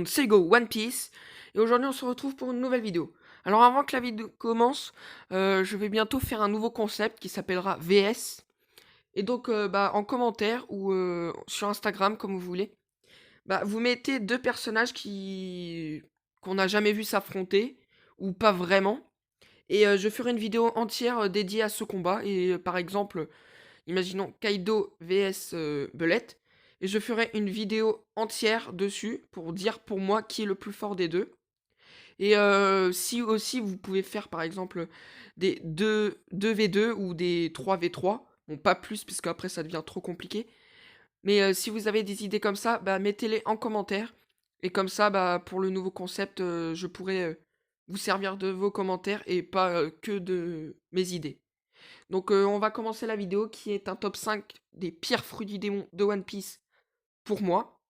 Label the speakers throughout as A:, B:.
A: monde, c'est Go One Piece et aujourd'hui on se retrouve pour une nouvelle vidéo. Alors avant que la vidéo commence, je vais bientôt faire un nouveau concept qui s'appellera VS. Et donc en commentaire ou sur Instagram comme vous voulez, vous mettez deux personnages qu'on n'a jamais vu s'affronter ou pas vraiment. Et je ferai une vidéo entière dédiée à ce combat. Et par exemple, imaginons Kaido vs Belette. Et je ferai une vidéo entière dessus pour dire pour moi qui est le plus fort des deux. Et si aussi vous pouvez faire par exemple des 2v2 ou des 3v3. Bon, pas plus parce qu'après ça devient trop compliqué. Mais si vous avez des idées comme ça, mettez-les en commentaire. Et comme ça, pour le nouveau concept, je pourrai vous servir de vos commentaires et pas que de mes idées. Donc on va commencer la vidéo qui est un top 5 des pires fruits du démon de One Piece pour moi.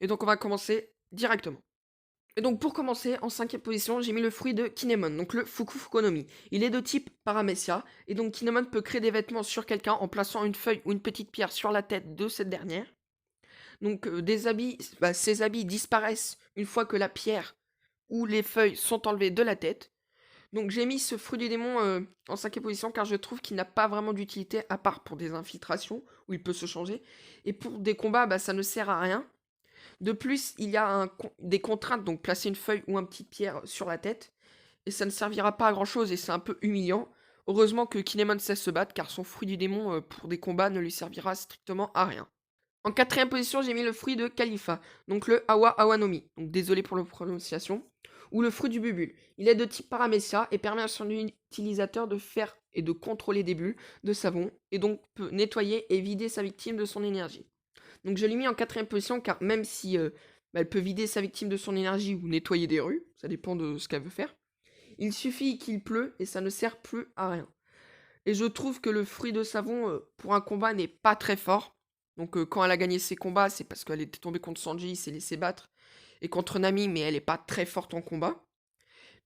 A: Et donc on va commencer directement. Et donc pour commencer, en cinquième position, j'ai mis le fruit de Kinemon, donc le Fuku Fukonomi. Il est de type Paramecia, et donc Kinemon peut créer des vêtements sur quelqu'un en plaçant une feuille ou une petite pierre sur la tête de cette dernière. Donc ces habits disparaissent une fois que la pierre ou les feuilles sont enlevées de la tête. Donc j'ai mis ce fruit du démon en cinquième position car je trouve qu'il n'a pas vraiment d'utilité à part pour des infiltrations où il peut se changer. Et pour des combats, ça ne sert à rien. De plus, il y a des contraintes, donc placer une feuille ou une petite pierre sur la tête. Et ça ne servira pas à grand chose et c'est un peu humiliant. Heureusement que Kinemon sait se battre car son fruit du démon pour des combats ne lui servira strictement à rien. En quatrième position, j'ai mis le fruit de Khalifa, donc le Awa Awanomi, donc désolé pour la prononciation, ou le fruit du bubule. Il est de type Paramecia et permet à son utilisateur de faire et de contrôler des bulles de savon, et donc peut nettoyer et vider sa victime de son énergie. Donc je l'ai mis en quatrième position car même si elle peut vider sa victime de son énergie ou nettoyer des rues, ça dépend de ce qu'elle veut faire, il suffit qu'il pleut et ça ne sert plus à rien. Et je trouve que le fruit de savon pour un combat n'est pas très fort. Donc quand elle a gagné ses combats, c'est parce qu'elle était tombée contre Sanji, s'est laissée battre. Et contre Nami, mais elle n'est pas très forte en combat.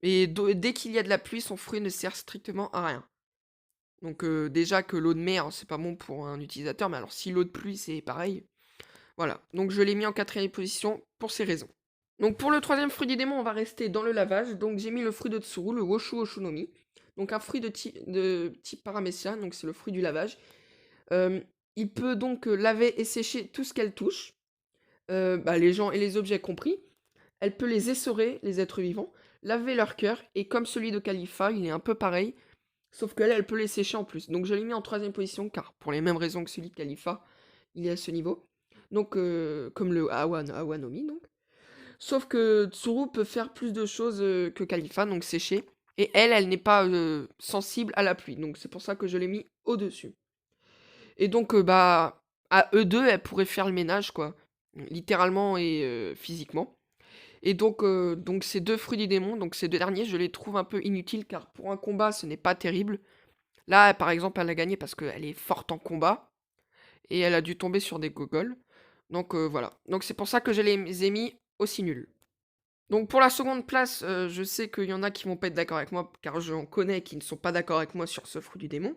A: Et dès qu'il y a de la pluie, son fruit ne sert strictement à rien. Donc déjà que l'eau de mer, c'est pas bon pour un utilisateur, mais alors si l'eau de pluie, c'est pareil. Voilà, donc je l'ai mis en quatrième position pour ces raisons. Donc pour le troisième fruit des démons, on va rester dans le lavage. Donc j'ai mis le fruit de Tsuru, le Woshu Oshunomi. Donc un fruit de type Paramecia, donc c'est le fruit du lavage. Il peut donc laver et sécher tout ce qu'elle touche, les gens et les objets compris. Elle peut les essorer, les êtres vivants, laver leur cœur, et comme celui de Khalifa, il est un peu pareil, sauf qu'elle, elle peut les sécher en plus. Donc je l'ai mis en troisième position, car pour les mêmes raisons que celui de Khalifa, il est à ce niveau. Donc comme le Awanomi, donc. Sauf que Tsuru peut faire plus de choses que Khalifa, donc sécher. Et elle n'est pas sensible à la pluie. Donc c'est pour ça que je l'ai mis au-dessus. Et donc, à eux deux, elle pourrait faire le ménage, quoi. Littéralement et physiquement. Et donc ces deux fruits du démon, donc ces deux derniers, je les trouve un peu inutiles car pour un combat, ce n'est pas terrible. Là, par exemple, elle a gagné parce qu'elle est forte en combat et elle a dû tomber sur des gogoles. Donc voilà. Donc c'est pour ça que je les ai mis aussi nuls. Donc pour la seconde place, je sais qu'il y en a qui vont pas être d'accord avec moi car j'en connais qui ne sont pas d'accord avec moi sur ce fruit du démon.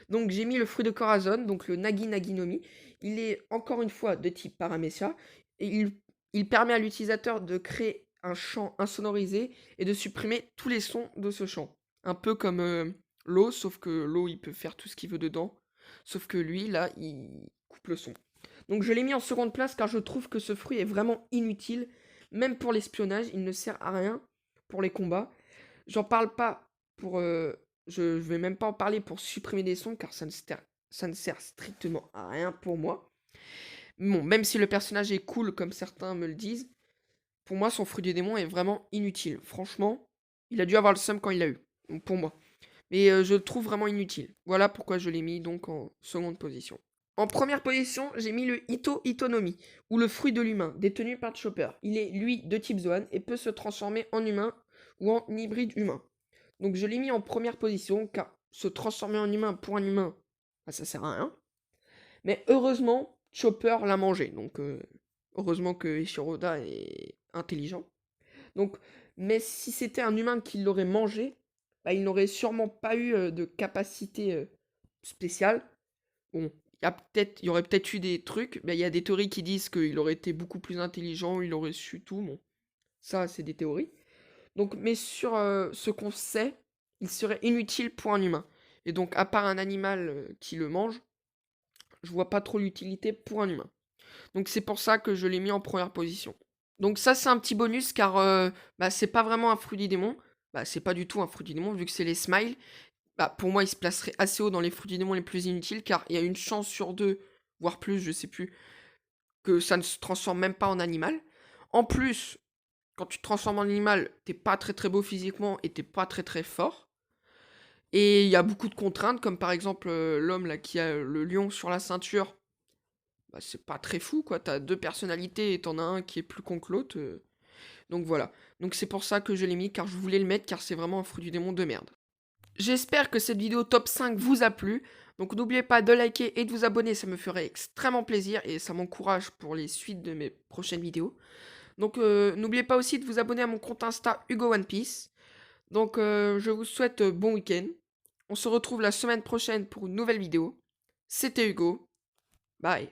A: Donc j'ai mis le fruit de Corazon, donc le Nagi Naginomi. Il est encore une fois de type Paramecia et il permet à l'utilisateur de créer un chant insonorisé et de supprimer tous les sons de ce chant. Un peu comme l'eau, sauf que l'eau il peut faire tout ce qu'il veut dedans, sauf que lui là il coupe le son. Donc je l'ai mis en seconde place car je trouve que ce fruit est vraiment inutile, même pour l'espionnage, il ne sert à rien pour les combats. J'en parle pas pour je vais même pas en parler pour supprimer des sons car ça ne sert strictement à rien pour moi. Bon, même si le personnage est cool comme certains me le disent, pour moi son fruit du démon est vraiment inutile. Franchement, il a dû avoir le seum quand il l'a eu, donc pour moi. Mais je le trouve vraiment inutile. Voilà pourquoi je l'ai mis donc en seconde position. En première position, j'ai mis le Ito Itonomi, ou le fruit de l'humain, détenu par Chopper. Il est, lui, de type Zoan et peut se transformer en humain ou en hybride humain. Donc je l'ai mis en première position, car se transformer en humain pour un humain, ça sert à rien. Mais heureusement, Chopper l'a mangé. Donc heureusement que Ishiroda est intelligent. Donc, mais si c'était un humain qui l'aurait mangé, il n'aurait sûrement pas eu de capacité spéciale. Bon, il y aurait peut-être eu des trucs, mais il y a des théories qui disent qu'il aurait été beaucoup plus intelligent, il aurait su tout. Bon, Ça, c'est des théories. Donc, mais sur ce qu'on sait, il serait inutile pour un humain. Et donc, à part un animal qui le mange, je vois pas trop l'utilité pour un humain. Donc, c'est pour ça que je l'ai mis en première position. Donc, ça, c'est un petit bonus car bah, c'est pas vraiment un fruit du démon. Bah, c'est pas du tout un fruit du démon vu que c'est les smiles. Bah, pour moi, il se placerait assez haut dans les fruits du démon les plus inutiles car il y a une chance sur deux, voire plus, je sais plus, que ça ne se transforme même pas en animal. En plus, quand tu te transformes en animal, t'es pas très très beau physiquement et t'es pas très très fort. Et il y a beaucoup de contraintes, comme par exemple l'homme là qui a le lion sur la ceinture. Bah, c'est pas très fou quoi, t'as deux personnalités et t'en as un qui est plus con que l'autre. Donc voilà. Donc c'est pour ça que je l'ai mis car je voulais le mettre car c'est vraiment un fruit du démon de merde. J'espère que cette vidéo top 5 vous a plu. Donc n'oubliez pas de liker et de vous abonner, ça me ferait extrêmement plaisir et ça m'encourage pour les suites de mes prochaines vidéos. Donc n'oubliez pas aussi de vous abonner à mon compte Insta Hugo One Piece. Donc je vous souhaite bon week-end. On se retrouve la semaine prochaine pour une nouvelle vidéo. C'était Hugo. Bye.